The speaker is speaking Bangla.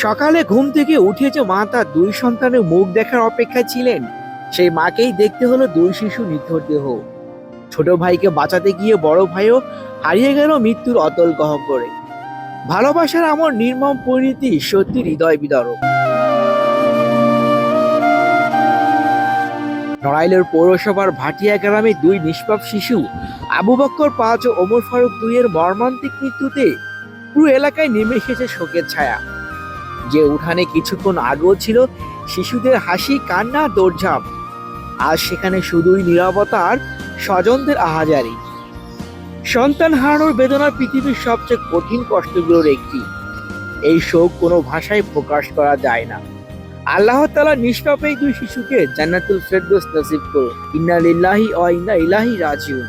সকালে ঘুম থেকে উঠে যে মা তার দুই সন্তানের মুখ দেখার অপেক্ষায় ছিলেন, সেই মাকেই দেখতে হলো দুই শিশু নিথর দেহ। ছোট ভাইকে বাঁচাতে গিয়ে বড় ভাইও হারিয়ে গেল মৃত্যুর অতল গহ্বরে। ভালোবাসার আমার নির্মম পরিণতি সত্যি হৃদয় বিদারক। নড়াইলের পৌরসভার ভাটিয়া গ্রামে দুই নিষ্পাপ শিশু আবু বক্কর 5 ও ওমর ফারুক 2 এর মর্মান্তিক মৃত্যুতে পুরো এলাকায় নেমে এসেছে শোকের ছায়া। যে উঠানে কিছুক্ষণ আগেও ছিল শিশুদের হাসি, কান্না, দৌড়ঝাঁপ, আজ সেখানে শুধুই নীরবতা আর স্বজনদের আহাজারি। সন্তান হারানোর বেদনা পৃথিবীর সবচেয়ে কঠিন কষ্টগুলোর একটি। এই শোক কোনো ভাষায় প্রকাশ করা যায় না। আল্লাহ তাআলা নিষ্পাপ এই দুই শিশুকে জান্নাতুল ফেরদৌস নসিব করুন। ইন্না লিল্লাহি ওয়া ইন্না ইলাইহি রাজিউন।